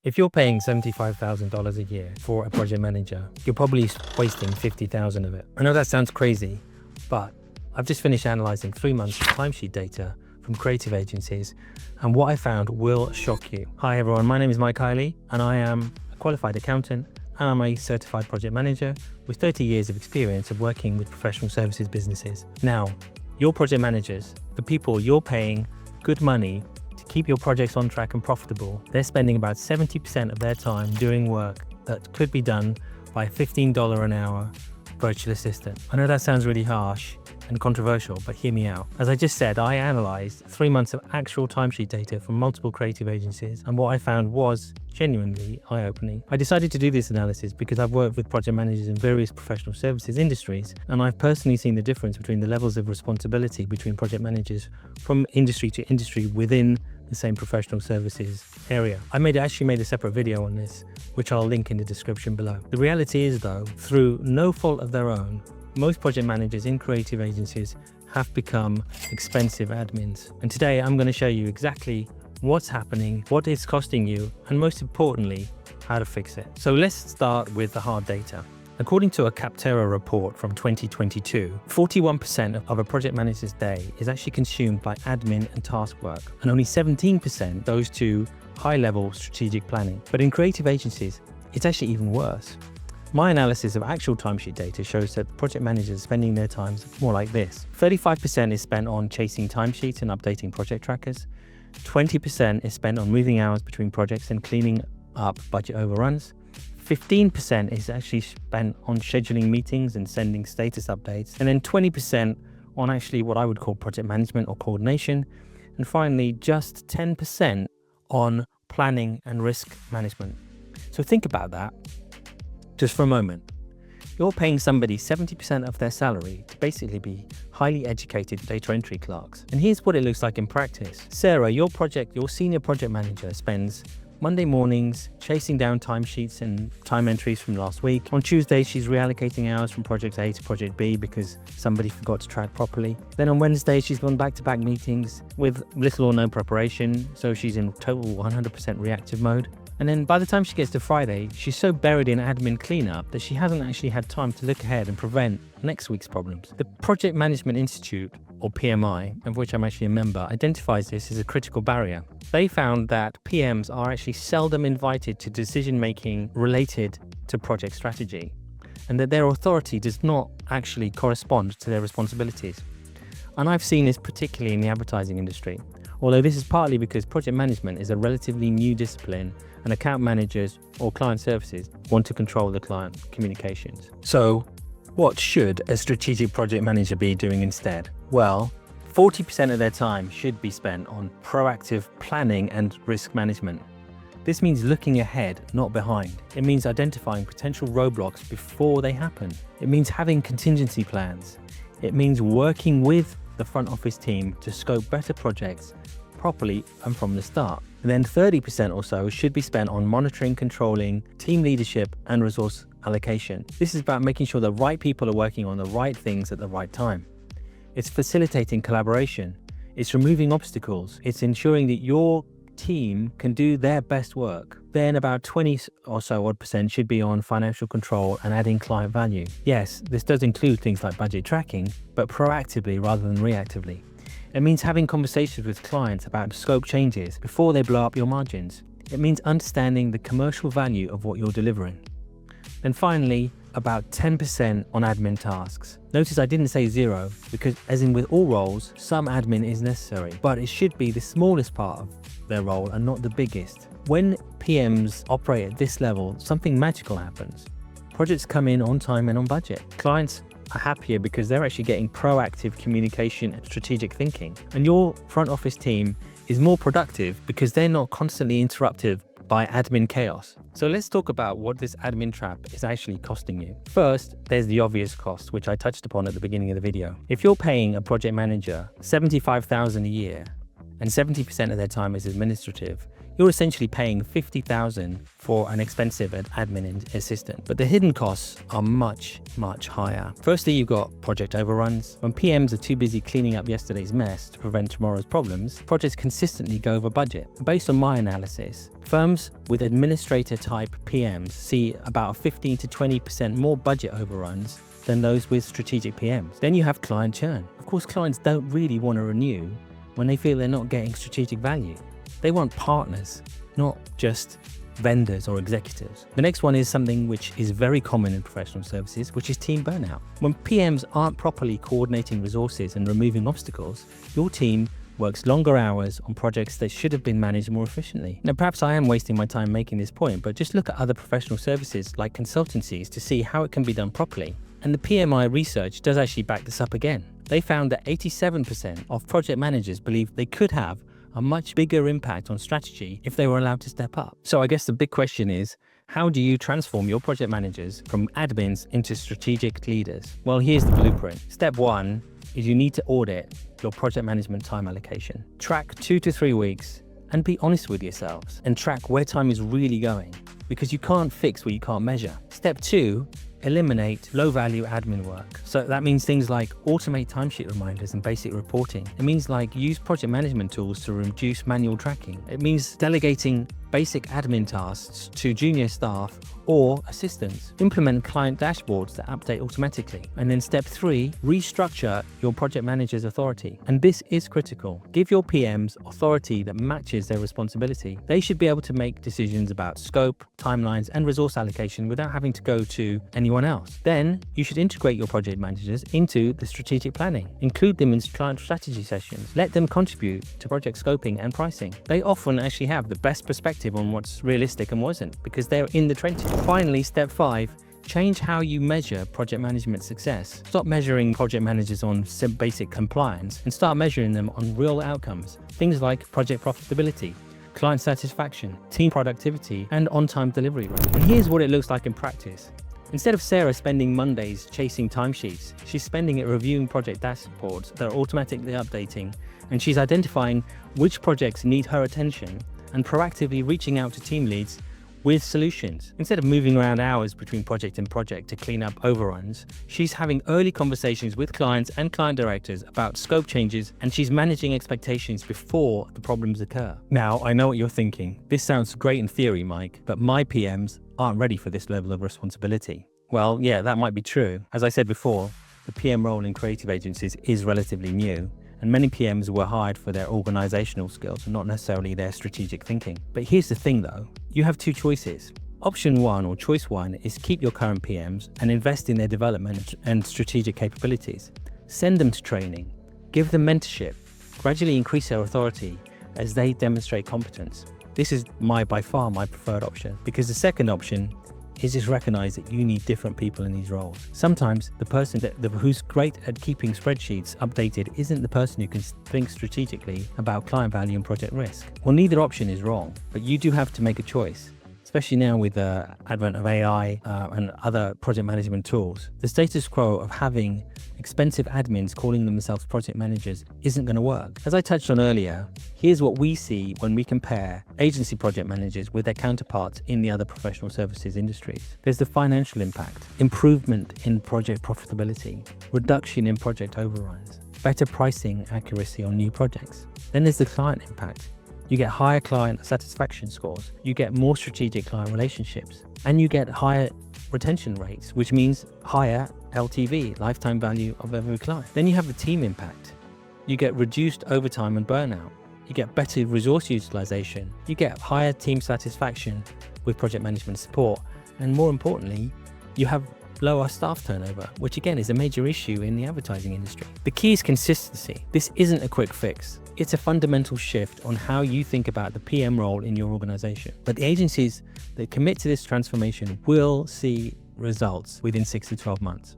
If you're paying $75,000 a year for a project manager, you're probably wasting $50,000 of it. I know that sounds crazy, but I've just finished analyzing 3 months of timesheet data from creative agencies, and what I found will shock you. Hi everyone, my name is Mike Hiley, and I am a qualified accountant, and I'm a certified project manager with 30 years of experience of working with professional services businesses. Now, your project managers, the people you're paying good money to keep your projects on track and profitable, they're spending about 70% of their time doing work that could be done by a $15 an hour virtual assistant. I know that sounds really harsh and controversial, but hear me out. As I just said, I analyzed 3 months of actual timesheet data from multiple creative agencies, and what I found was genuinely eye-opening. I decided to do this analysis because I've worked with project managers in various professional services industries, and I've personally seen the difference between the levels of responsibility between project managers from industry to industry within the same professional services area. I actually made a separate video on this, which I'll link in the description below. The reality is though, through no fault of their own, most project managers in creative agencies have become expensive admins. And today I'm going to show you exactly what's happening, what it's costing you, and most importantly, how to fix it. So let's start with the hard data. According to a Capterra report from 2022, 41% of a project manager's day is actually consumed by admin and task work, and only 17% goes to high-level strategic planning. But in creative agencies, it's actually even worse. My analysis of actual timesheet data shows that project managers spending their time more like this. 35% is spent on chasing timesheets and updating project trackers. 20% is spent on moving hours between projects and cleaning up budget overruns. 15% is actually spent on scheduling meetings and sending status updates. And then 20% on actually what I would call project management or coordination. And finally, just 10% on planning and risk management. So think about that just for a moment. You're paying somebody 70% of their salary to basically be highly educated data entry clerks. And here's what it looks like in practice. Sarah, your senior project manager, spends Monday mornings chasing down timesheets and time entries from last week. On Tuesday, she's reallocating hours from project A to project B because somebody forgot to track properly. Then on Wednesday, she's gone back-to-back meetings with little or no preparation, so she's in total 100% reactive mode. And then by the time she gets to Friday, she's so buried in admin cleanup that she hasn't actually had time to look ahead and prevent next week's problems. The Project Management Institute, or PMI, of which I'm actually a member, identifies this as a critical barrier. They found that PMs are actually seldom invited to decision-making related to project strategy, and that their authority does not actually correspond to their responsibilities. And I've seen this particularly in the advertising industry, although this is partly because project management is a relatively new discipline and account managers or client services want to control the client communications. So what should a strategic project manager be doing instead? Well, 40% of their time should be spent on proactive planning and risk management. This means looking ahead, not behind. It means identifying potential roadblocks before they happen. It means having contingency plans. It means working with the front office team to scope better projects properly and from the start. And then 30% or so should be spent on monitoring, controlling, team leadership, and resource allocation. This is about making sure the right people are working on the right things at the right time. It's facilitating collaboration. It's removing obstacles. It's ensuring that your team can do their best work. Then about 20 or so odd percent should be on financial control and adding client value. Yes, this does include things like budget tracking, but proactively rather than reactively. It means having conversations with clients about scope changes before they blow up your margins. It means understanding the commercial value of what you're delivering. Then finally, about 10% on admin tasks. Notice I didn't say zero, because as in with all roles, some admin is necessary, but it should be the smallest part of their role and not the biggest. When PMs operate at this level, something magical happens. Projects come in on time and on budget. Clients are happier because they're actually getting proactive communication and strategic thinking. And your front office team is more productive because they're not constantly interrupted by admin chaos. So let's talk about what this admin trap is actually costing you. First, there's the obvious cost, which I touched upon at the beginning of the video. If you're paying a project manager $75,000 a year and 70% of their time is administrative, You're essentially paying $50,000 for an expensive admin assistant, but the hidden costs are much, much higher. Firstly, you've got project overruns. When PMs are too busy cleaning up yesterday's mess to prevent tomorrow's problems, projects consistently go over budget. Based on my analysis, firms with administrator type PMs see about 15 to 20% more budget overruns than those with strategic PMs. Then you have client churn. Of course, clients don't really want to renew when they feel they're not getting strategic value. They want partners, not just vendors or executives. The next one is something which is very common in professional services, which is team burnout. When PMs aren't properly coordinating resources and removing obstacles, your team works longer hours on projects that should have been managed more efficiently. Now, perhaps I am wasting my time making this point, but just look at other professional services like consultancies to see how it can be done properly. And the PMI research does actually back this up again. They found that 87% of project managers believe they could have a much bigger impact on strategy if they were allowed to step up. So I guess the big question is, how do you transform your project managers from admins into strategic leaders? Well, here's the blueprint. Step 1 is you need to audit your project management time allocation. Track 2 to 3 weeks and be honest with yourselves and track where time is really going, because you can't fix what you can't measure. Step 2, eliminate low-value admin work. So that means things like automate timesheet reminders and basic reporting. It means like use project management tools to reduce manual tracking. It means delegating basic admin tasks to junior staff or assistants. Implement client dashboards that update automatically. And then step 3, restructure your project manager's authority. And this is critical. Give your PMs authority that matches their responsibility. They should be able to make decisions about scope, timelines, and resource allocation without having to go to anyone else. Then you should integrate your project managers into the strategic planning. Include them in client strategy sessions. Let them contribute to project scoping and pricing. They often actually have the best perspective on what's realistic and wasn't, because they're in the trenches. Finally, step 5, change how you measure project management success. Stop measuring project managers on basic compliance and start measuring them on real outcomes. Things like project profitability, client satisfaction, team productivity, and on-time delivery rate. And here's what it looks like in practice. Instead of Sarah spending Mondays chasing timesheets, she's spending it reviewing project dashboards that are automatically updating, and she's identifying which projects need her attention and proactively reaching out to team leads with solutions. Instead of moving around hours between project and project to clean up overruns, she's having early conversations with clients and client directors about scope changes, and she's managing expectations before the problems occur. Now, I know what you're thinking. This sounds great in theory, Mike, but my PMs aren't ready for this level of responsibility. Well, yeah, that might be true. As I said before, the PM role in creative agencies is relatively new, and many PMs were hired for their organizational skills and not necessarily their strategic thinking. But here's the thing though, you have 2 choices. Option 1 or choice 1 is keep your current PMs and invest in their development and strategic capabilities. Send them to training, give them mentorship, gradually increase their authority as they demonstrate competence. This is by far my preferred option, because the second option is just recognize that you need different people in these roles. Sometimes the person who's great at keeping spreadsheets updated isn't the person who can think strategically about client value and project risk. Well, neither option is wrong, but you do have to make a choice. Especially now with the advent of AI and other project management tools, the status quo of having expensive admins calling themselves project managers isn't going to work. As I touched on earlier, here's what we see when we compare agency project managers with their counterparts in the other professional services industries. There's the financial impact, improvement in project profitability, reduction in project overruns, better pricing accuracy on new projects. Then there's the client impact. You get higher client satisfaction scores, you get more strategic client relationships, and you get higher retention rates, which means higher LTV, lifetime value of every client. Then you have the team impact. You get reduced overtime and burnout. You get better resource utilization. You get higher team satisfaction with project management support. And more importantly, you have lower staff turnover, which again is a major issue in the advertising industry. The key is consistency. This isn't a quick fix. It's a fundamental shift on how you think about the PM role in your organization. But the agencies that commit to this transformation will see results within 6 to 12 months.